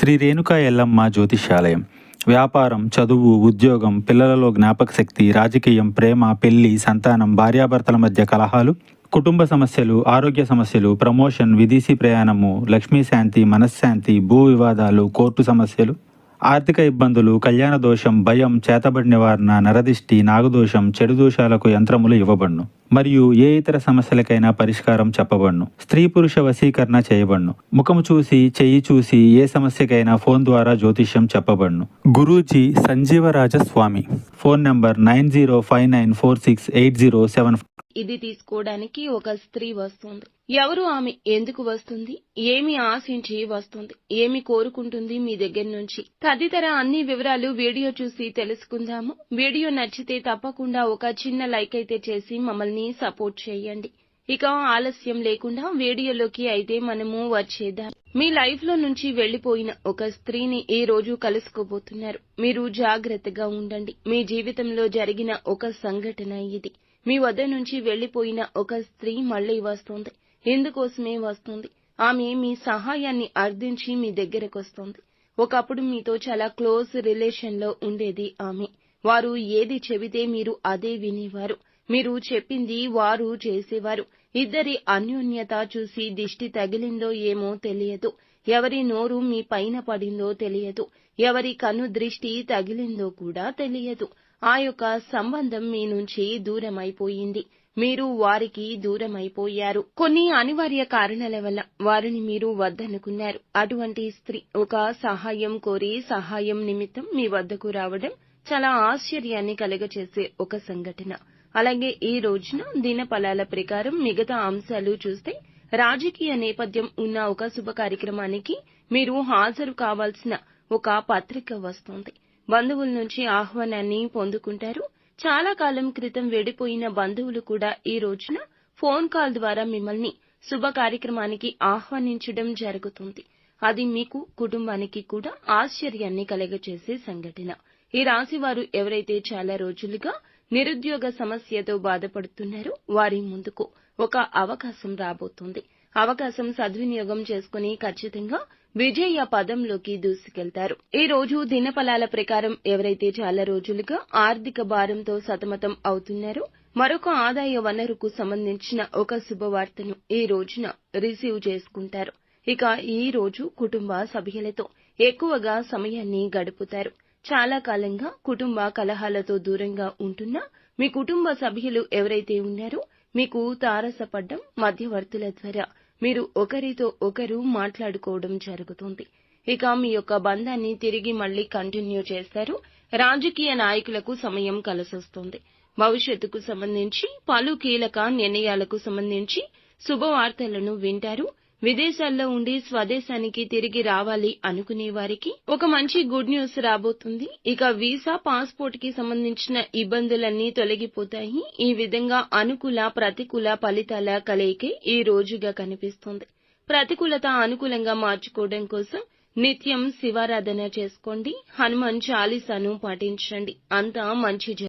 శ్రీ రేణుకా ఎల్లమ్మ జ్యోతిష్యాలయం. వ్యాపారం, చదువు, ఉద్యోగం, పిల్లలలో జ్ఞాపకశక్తి, రాజకీయం, ప్రేమ, పెళ్లి, సంతానం, భార్యాభర్తల మధ్య కలహాలు, కుటుంబ సమస్యలు, ఆరోగ్య సమస్యలు, ప్రమోషన్, విదేశీ ప్రయాణము, లక్ష్మీ శాంతి, మనశ్శాంతి, భూ వివాదాలు, కోర్టు సమస్యలు, ఆర్థిక ఇబ్బందులు, కళ్యాణ దోషం, భయం, చేతబడి నివారణ, నరదిష్టి, నాగదోషం, చెడు దోషాలకు యంత్రములు ఇవ్వబడును. మరియు ఏ ఇతర సమస్యలకైనా పరిష్కారం చెప్పబడును. స్త్రీ పురుష వశీకరణ చేయబడును. ముఖము చూసి, చెయ్యి చూసి ఏ సమస్యకైనా ఫోన్ ద్వారా జ్యోతిష్యం చెప్పబడును. గురూజీ సంజీవరాజ స్వామి. Phone number 9059468074. ఇది తీసుకోవడానికి ఒక స్త్రీ వస్తుంది. ఎవరు ఆమె? ఎందుకు వస్తుంది? ఏమి ఆశించి వస్తుంది? ఏమి కోరుకుంటుంది మీ దగ్గర నుంచి? తదితర అన్ని వివరాలు వీడియో చూసి తెలుసుకుందాము. వీడియో నచ్చితే తప్పకుండా ఒక చిన్న లైక్ అయితే చేసి మమ్మల్ని సపోర్ట్ చేయండి. ఇక ఆలస్యం లేకుండా వీడియోలోకి అయితే మనము వచ్చేద్దాం. మీ లైఫ్ లో నుంచి వెళ్లిపోయిన ఒక స్త్రీని ఈ రోజు కలుసుకోబోతున్నారు. మీరు జాగ్రత్తగా ఉండండి. మీ జీవితంలో జరిగిన ఒక సంఘటన ఇది. మీ వద్ద నుంచి వెళ్లిపోయిన ఒక స్త్రీ మళ్లీ వస్తుంది. ఎందుకోసమే వస్తుంది? ఆమె మీ సహాయాన్ని అర్థించి మీ దగ్గరకొస్తుంది. ఒకప్పుడు మీతో చాలా క్లోజ్ రిలేషన్ లో ఉండేది ఆమె. వారు ఏది చెబితే మీరు అదే వినేవారు. మీరు చెప్పింది వారు చేసేవారు. ఇద్దరి అన్యోన్యత చూసి దిష్టి తగిలిందో ఏమో తెలియదు. ఎవరి నోరు మీ పైన పడిందో తెలియదు. ఎవరి కను దృష్టి తగిలిందో కూడా తెలియదు. ఆ యొక్క సంబంధం మీ నుంచి దూరమైపోయింది. మీరు వారికి దూరమైపోయారు. కొన్ని అనివార్య కారణాల వల్ల వారిని మీరు వద్దనుకున్నారు. అటువంటి స్త్రీ ఒక సహాయం కోరి సహాయం నిమిత్తం మీ వద్దకు రావడం చాలా ఆశ్చర్యాన్ని కలుగచేసే ఒక సంఘటన. అలాగే ఈ రోజున దినఫలాల ప్రకారం మిగతా అంశాలు చూస్తే రాజకీయ నేపథ్యం ఉన్న ఒక శుభ కార్యక్రమానికి మీరు హాజరు కావాల్సిన ఒక పత్రిక వస్తుంది. బంధువుల నుంచి ఆహ్వానాన్ని పొందుకుంటారు. చాలా కాలం క్రితం వెడిపోయిన బంధువులు కూడా ఈ రోజున ఫోన్ కాల్ ద్వారా మిమ్మల్ని శుభ కార్యక్రమానికి ఆహ్వానించడం జరుగుతుంది. అది మీకు కుటుంబానికి కూడా ఆశ్చర్యాన్ని కలగచేసే సంఘటన. ఈ రాశి వారు ఎవరైతే చాలా రోజులుగా నిరుద్యోగ సమస్యతో బాధపడుతున్నారో వారి ముందుకు ఒక అవకాశం రాబోతుంది. అవకాశం సద్వినియోగం చేసుకుని ఖచ్చితంగా విజయ పదంలోకి దూసుకెళ్తారు. ఈ రోజు దినఫలాల ప్రకారం ఎవరైతే చాలా రోజులుగా ఆర్థిక భారంతో సతమతం అవుతున్నారో మరొక ఆదాయ వనరుకు సంబంధించిన ఒక శుభవార్తను ఈ రోజున రిసీవ్ చేసుకుంటారు. ఇక ఈ రోజు కుటుంబ సభ్యులతో ఎక్కువగా సమయాన్ని గడుపుతారు. చాలా కాలంగా కుటుంబ కలహాలతో దూరంగా ఉంటున్నా మీ కుటుంబ సభ్యులు ఎవరైతే ఉన్నారో మీకు తారసపడ్డం మధ్యవర్తుల ద్వారా మీరు ఒకరితో ఒకరు మాట్లాడుకోవడం జరుగుతుంది. ఇక మీ యొక్క బంధాన్ని తిరిగి మళ్లీ కంటిన్యూ చేస్తారు. రాజకీయ నాయకులకు సమయం కలిసొస్తుంది. భవిష్యత్తుకు సంబంధించి పలు కీలక నిర్ణయాలకు సంబంధించి శుభవార్తలను వింటారు. విదేశాల్లో ఉండి స్వదేశానికి తిరిగి రావాలి అనుకునే వారికి ఒక మంచి గుడ్ న్యూస్ రాబోతుంది. ఇక వీసా, పాస్పోర్ట్ కి సంబంధించిన ఇబ్బందులన్నీ తొలగిపోతాయి. ఈ విధంగా అనుకూల ప్రతికూల ఫలితాల కలయికే ఈ రోజుగా కనిపిస్తుంది. ప్రతికూలత అనుకూలంగా మార్చుకోవడం కోసం నిత్యం శివారాధన చేసుకోండి. హనుమాన్ చాలీసాను పాటించండి. అంతా మంచి